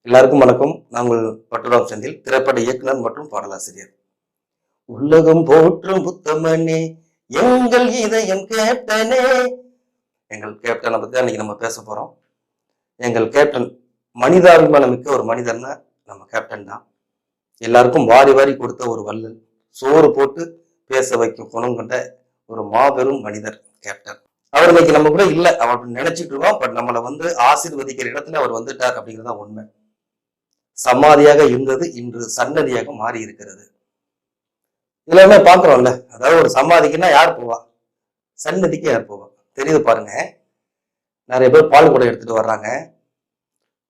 எல்லாருக்கும் வணக்கம். நாங்கள் பட்டுராம் செந்தில், திரைப்பட இயக்குனர் மற்றும் பாடலாசிரியர். உலகம் போற்றும் புத்தமனே, எங்கள் இதயம் கேப்டனே. எங்கள் கேப்டனை பத்தி அன்னைக்கு நம்ம பேச போறோம். எங்கள் கேப்டன் மனிதாபிமானம் மிக்க ஒரு மனிதர்னா நம்ம கேப்டன் தான். எல்லாருக்கும் வாரி வாரி கொடுத்த ஒரு வள்ளல், சோறு போட்டு பேச வைக்கும் குணம் கொண்ட ஒரு மாபெரும் மனிதர் கேப்டன். அவர் இன்னைக்கு நம்ம கூட இல்லை, அவர் நினைச்சிட்டு இருக்கோம். பட் நம்மளை ஆசீர்வதிக்கிற இடத்துல அவர் வந்துட்டார் அப்படிங்கிறதா உண்மை. சமாதியாக இருந்தது இன்று சன்னதியாக மாறி இருக்கிறது. எல்லாமே பாக்குறோம்ல, அதாவது ஒரு சமாதிக்குன்னா யார் போவா? சன்னதிக்கு யார் போவா? தெரியுது பாருங்க. நிறைய பேர் பால் கூட எடுத்துட்டு வர்றாங்க,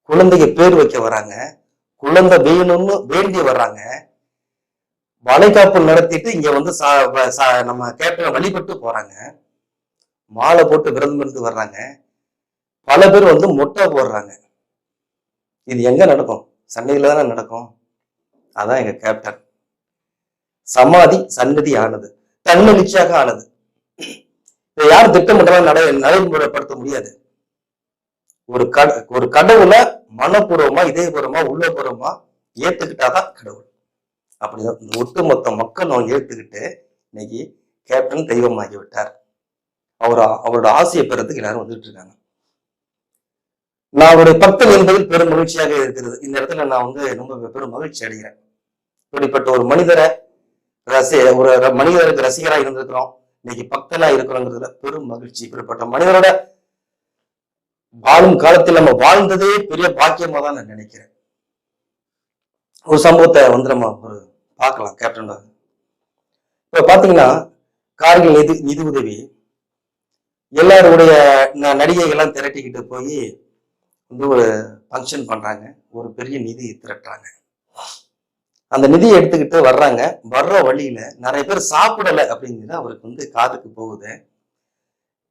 குழந்தைக்கு பேர் வைக்க வர்றாங்க, குழந்தை வேணும்னு வேண்டி வர்றாங்க, வளைகாப்பு நடத்திட்டு இங்க நம்ம கேப்டனை வழிபட்டு போறாங்க, மாலை போட்டு விரதம் இருந்து வர்றாங்க, பல பேர் மொட்டை போடுறாங்க. இது எங்க நடக்கும்? சன்னதியில தானே நடக்கும். அதான் எங்க கேப்டன். சமாதி சன்னதி ஆனது, தன்னெழுச்சியாக ஆனது. இதை யாரும் திட்டமிட்டலாம் நடைமுறைப்படுத்த முடியாது. ஒரு கடவுளை மனப்பூர்வமா, இதயபூர்வமா, உள்ளபூர்வமா ஏத்துக்கிட்டாதான் கடவுள். அப்படிதான் இந்த ஒட்டுமொத்த மக்கள் ஏத்துக்கிட்டு இன்னைக்கு கேப்டன் தெய்வமாகி விட்டார். அவரோட ஆசையை பெறதுக்கு எல்லாரும் வந்துட்டு இருக்காங்க. நான் அவருடைய பக்தன் என்பதில் பெரும் மகிழ்ச்சியாக இருக்கிறது. இந்த இடத்துல நான் ரொம்ப பெரும் மகிழ்ச்சி அடைகிறேன். இப்படிப்பட்ட ஒரு மனிதருக்கு ரசிகராக இருந்திருக்கிறோம், இன்னைக்கு பக்தனா இருக்கிறோங்கிறதுல பெரும் மகிழ்ச்சி. இப்படிப்பட்ட மனிதரோட வாழும் காலத்தில் நம்ம வாழ்ந்ததே பெரிய பாக்கியமா தான் நான் நினைக்கிறேன். ஒரு சம்பவத்தை நம்ம பார்க்கலாம் கேப்டன். இப்ப பாத்தீங்கன்னா, கார்கில் நிதி உதவி எல்லாருடைய நடிகைகள்லாம் திரட்டிக்கிட்டு போய் ஒரு ஃபங்க்ஷன் பண்றாங்க, ஒரு பெரிய நிதி திரட்டுறாங்க. அந்த நிதியை எடுத்துக்கிட்டு வர்றாங்க. வர்ற வழியில நிறைய பேர் சாப்பிடலை அப்படிங்கிறது அவருக்கு காதுக்கு போகுது.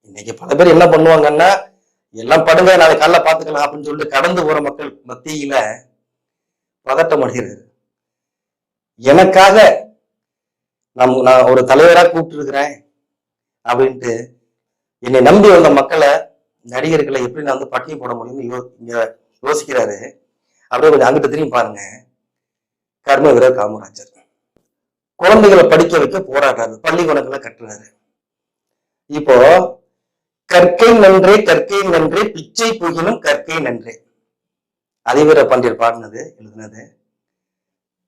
இன்னைக்கு பல பேர் என்ன பண்ணுவாங்கன்னா, எல்லாம் படுங்க நாளைக்கு காலைல பாத்துக்கலாம் அப்படின்னு சொல்லிட்டு கடந்து போற மக்கள் மத்தியில பதட்டம் அடைகிறாரு. எனக்காக நான் ஒரு தலைவரா கூப்பிட்டு இருக்கிறேன் அப்படின்ட்டு என்னை நம்பி வந்த மக்களை, நடிகர்களை எப்படி நான் பட்டினி போட முடியும்னு யோசிக்கிறாரு. அப்படியே கொஞ்சம் அங்கிட்டு திரும்பி பாருங்க. கர்ம வீரர் காமராஜர் குழந்தைகளை படிக்க வைக்க போராடுறாரு, பள்ளிக்கூடங்களை கட்டுறாரு. இப்போ கற்கை நன்றே கற்கை நன்றே பிச்சை புகினும் கற்கை நன்றே, அதிவீர பாண்டியர் பாடினது, எழுதுனது.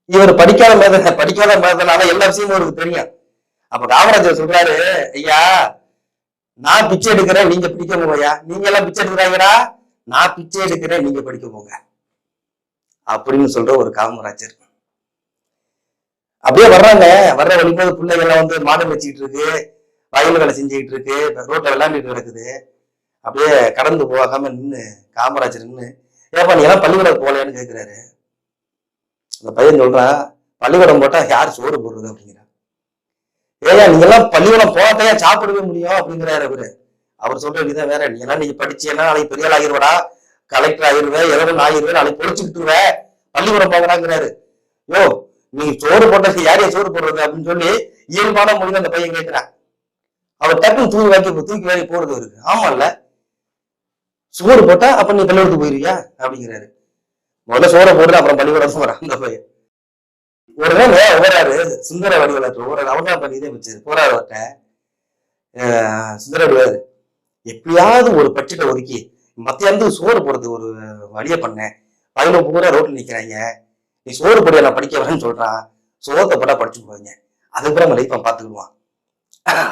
இவர் படிக்காத மேதனால எல்லா விஷயமும் அவருக்கு தெரியும். அப்ப காமராஜர் சொல்றாரு, ஐயா நான் பிச்சை எடுக்கிறேன், நீங்க படிக்க போங்கய்யா. நீங்க எல்லாம் பிச்சை எடுக்கிறாங்கடா, நான் பிச்சை எடுக்கிறேன், நீங்க படிக்க போங்க அப்படின்னு சொல்ற ஒரு காமராஜர். அப்படியே வர்றாங்க. வர்ற வழிபோது பிள்ளைகள்லாம் மாடு வச்சுக்கிட்டு இருக்கு, வயல் வேலை செஞ்சுக்கிட்டு இருக்கு, ரோட்டை விளையாண்டுட்டு கிடக்குது. அப்படியே கடந்து போகாம நின்று காமராஜர் நின்று, ஏப்பா நீ எல்லாம் பள்ளிக்கூடம் போகலன்னு கேட்கிறாரு. அந்த பையன் சொல்றான், பள்ளிக்கூடம் போட்டா யார் சோறு போடுறது அப்படிங்கிறான். ஏயா நீங்க எல்லாம் பள்ளிக்கூடம் போகத்தையா சாப்பிடவே முடியும் அப்படிங்கிறாரு அவரு. அவர் சொல்ற விதம் வேற. நீ எல்லாம் நீங்க படிச்சேன்னா நாளைக்கு பெரிய ஆள் ஆகிருவடா, கலெக்டர் ஆகிருவேன், எதவும் ஆகிருவேன், நாளைக்கு பொழிச்சுக்கிட்டுருவேன், பள்ளிக்கூடம் போகிறாங்கிறாரு. யோ நீ சோறு போட்டது யாரையா சோறு போடுறது அப்படின்னு சொல்லி இயல்பான மொழியில அந்த பையன் கேட்கிறான். அவர் டக்குன்னு தூக்கி வாங்கி போறது இருக்கு. ஆமா இல்ல, சோறு போட்டா அப்ப நீ பள்ளிக்கூடத்துக்கு போயிருவியா அப்படிங்கிறாரு. முதல்ல சோறை போடுறது, அப்புறம் பள்ளிக்கூடம் போறான் அந்த பையன். உடனே ஓராரு சுந்தர வடிவலர் ஓராரு அவனா பண்ணிதே வச்சு போராடுவட்ட சுந்தர வடிவாரு, எப்படியாவது ஒரு பட்ஜெட்டை ஒதுக்கி மத்தியானது சோறு போடுறது ஒரு வழிய பண்ணேன், பையனை பூரா ரோட்ல நிக்கிறாங்க, நீ சோறு போடியா நான் படிக்க வரேன்னு சொல்றான், சோத்தை போட்டா படிச்சு போவாங்க, அதுக்கப்புறம் நம்ம லைஃப்பை பார்த்துக்குவான்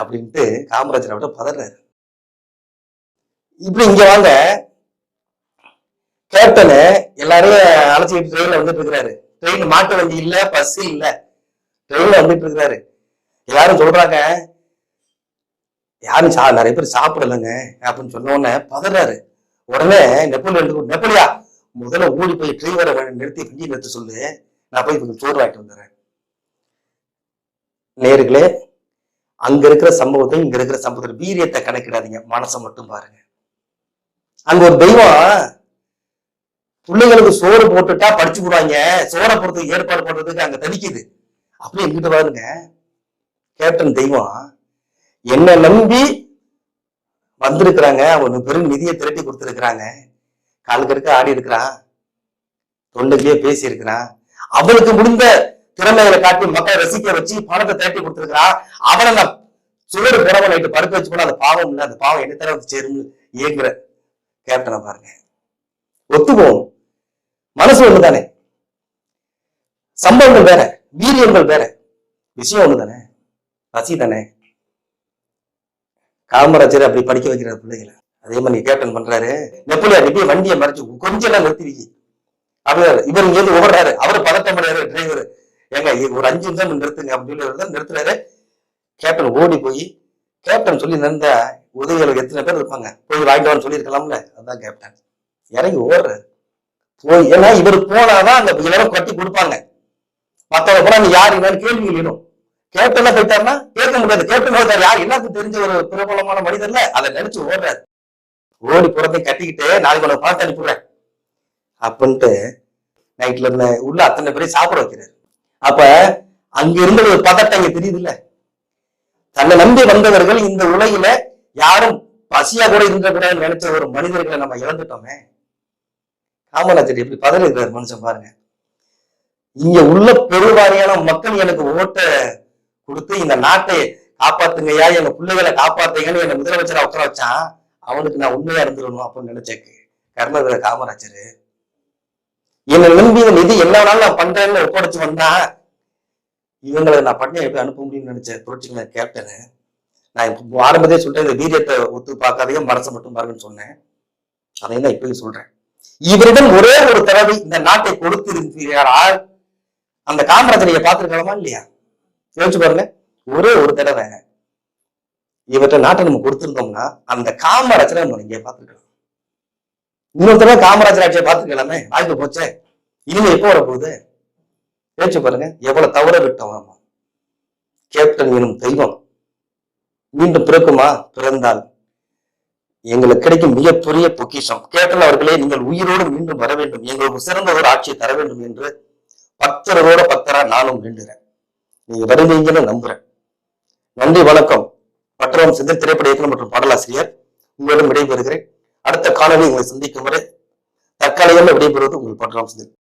அப்படின்ட்டு காமராஜர் விட பதறாரு. இப்படி இங்க வாங்க, கேப்டனு எல்லாரையும் அழைச்சிக்கிட்டு ட்ரெயின்ல வந்துட்டு இருக்கிறாரு. ட்ரெயின் மாட்டு வண்டி இல்ல, பஸ் இல்ல, ட்ரெயின்ல வந்துட்டு இருக்கிறாரு. எல்லாரும் சொல்றாங்க, யாரும் நிறைய பேர் சாப்பிடலைங்க அப்படின்னு சொன்ன உடனே பதறாரு. உடனே நெப்போலியா முதல்ல ஓடி போய் டிரைவரை நிறுத்தி வண்டி நிறுத்த சொல்லு, நான் போய் கொஞ்சம் சோறு வாங்கிட்டு வந்துடுறேன். நேர்களே, அங்க இருக்கிற சம்பவத்தை இங்க இருக்கிற சம்பவத்தை வீரியத்தை கணக்கிடாதீங்க, மனசை மட்டும் பாருங்க. அங்க ஒரு தெய்வம் பிள்ளைங்களுக்கு சோறு போட்டுட்டா படிச்சு போடுவாங்க, சோறை போடுறதுக்கு ஏற்பாடு பண்றதுக்கு அங்க தவிக்குது. அப்படியே எங்கிட்ட பாருங்க, கேப்டன் தெய்வம் என்ன நம்பி வந்திருக்கிறாங்க, அவனுக்கு பெரும் நிதியை திரட்டி கொடுத்துருக்கிறாங்க, காலுக்கு இருக்க ஆடி இருக்கிறான், தொண்டுலயே பேசி இருக்கிறான். அவனுக்கு முடிந்த திறமைகளை காட்டி மக்களை ரசிக்க வச்சு பணத்தை திரட்டி கொடுத்துருக்கிறான். அவனை நான் சுவடு புறவை நைட்டு படுக்க வச்சு போனா அது பாவம் இல்லை, அந்த பாவம் என்ன தர சேரும்னு இயங்குற கேப்டனை பாருங்க. ஒத்துப்போம், மனசு ஒண்ணுதானே, சம்பவங்கள் வேற, வீரியங்கள் வேற, விஷயம் ஒண்ணுதானே, பசி தானே. காமராஜர் அப்படி படிக்க வைக்கிற பிள்ளைகளை அதே மாதிரி கேப்டன் பண்றாரு. நெப்போலியன் எப்படி வண்டியை மறைச்சு கொஞ்சம் எல்லாம் நிறுத்தி அவர் இவர் இங்க இருந்து ஓடுறாரு. அவரு பதட்டம் பண்ணாரு டிரைவர், ஏங்க ஒரு 5 நிமிஷம் நிறுத்துங்க அப்படின்னு நிறுத்துறாரு. கேப்டன் ஓடி போய் கேப்டன் சொல்லி நிறந்த உதவிகளுக்கு எத்தனை பேர் இருப்பாங்க, போய் வாங்கிட்டு சொல்லியிருக்கலாம்ல. அதுதான் கேப்டன் இறங்கி ஓடுறாரு போய். ஏன்னா இவர் போனாதான் அந்த எல்லாரும் கட்டி கொடுப்பாங்க. மத்தவங்க போனா நீ யாரு என்னன்னு கேள்வி எழுணும். கேப்டன்ல போயிட்டாருன்னா கேட்க முடியாது. கேப்டன் யார் எல்லாத்துக்கும் தெரிஞ்ச ஒரு பிரபலமான மனிதர்ல, அதை நினைச்சு ஓடுறாரு. ஓடி புறத்தை கட்டிக்கிட்டு நாளைக்கு உனக்கு பணத்தை அனுப்பிடுறேன் அப்படின்ட்டு நைட்ல இருந்த உள்ள அத்தனை பேரையும் சாப்பிட வைக்கிறாரு. அப்ப அங்க இருந்த ஒரு பதட்டம் இங்க தெரியுது இல்ல. தன்னை நம்பி வந்தவர்கள் இந்த உலகில யாரும் பசியா கூட இருந்தக்கூடாதுன்னு நினைச்ச ஒரு மனிதர்களை நம்ம இழந்துட்டோமே. காமராஜர் எப்படி பதறி இருக்கிறார் மனுஷன் பாருங்க. இங்க உள்ள பெருவாரியான மக்கள் எனக்கு ஓட்ட கொடுத்து இந்த நாட்டை காப்பாத்துங்கய்யா, எங்க பிள்ளைகளை காப்பாத்துங்கன்னு என்ன முதலமைச்சரை உட்கார வச்சான். அவனுக்கு நான் உண்மையா இருந்துடணும் அப்படின்னு நினைச்சேக்கு கர்மவீர காமராஜர். என்னை நம்பி இந்த நிதி எல்லா நாளும் நான் பண்றேன்னு ஒப்படைச்சு வந்தா இவங்களை நான் பண்ண எப்படி அனுப்ப முடியும்னு நினைச்ச புரட்சிகர கேப்டனு. நான் ஆரம்பத்தையே சொல்றேன், இந்த வீரியத்தை ஒத்து பார்க்காதே மனசை மட்டும் பாருங்கன்னு சொன்னேன். அதையும் தான் இப்பயும் சொல்றேன். இவரிடம் ஒரே ஒரு தடவை இந்த நாட்டை கொடுத்திருக்கிறார். அந்த காமராஜர் நீங்க பார்த்திருக்கலாமா இல்லையா? யோசிச்சு பாருங்க. ஒரே ஒரு தடவை இவற்றை நாட்டை நம்ம கொடுத்திருந்தோம்னா அந்த காமராஜரை நம்ம இங்கே பார்த்துருக்கலாம். இன்னொரு தடவை காமராஜர் ஆட்சியை பார்த்துக்கலாமே, வாய்ப்பு போச்சே. இனிமே எப்போ வரப்போகுது யோசிச்சு பாருங்க. எவ்வளவு தவற விட்டோம். கேப்டன் எனும் தெய்வம் மீண்டும் பிறக்குமா? பிறந்தால் எங்களுக்கு கிடைக்கும் மிகப்பெரிய பொக்கிஷம். கேப்டன் அவர்களே, நீங்கள் உயிரோடு மீண்டும் வர வேண்டும், எங்களுக்கு சிறந்த ஒரு ஆட்சியை தர வேண்டும் என்று பக்தரோட பக்தரா நானும் வேண்டுகிறேன். நீங்க வருவீங்கன்னு நம்புறேன். நன்றி, வணக்கம். பட்டரம் சிந்தன் திரைப்பட இயக்குனர் மற்றும் பாடலாசிரியர் உங்களிடம் விடைபெறுகிறேன். அடுத்த காணொலி உங்களை சந்திக்கும் வரை தற்காலிகமாக விடைபெறுவது உங்கள் பட்டரம் சிந்தன்.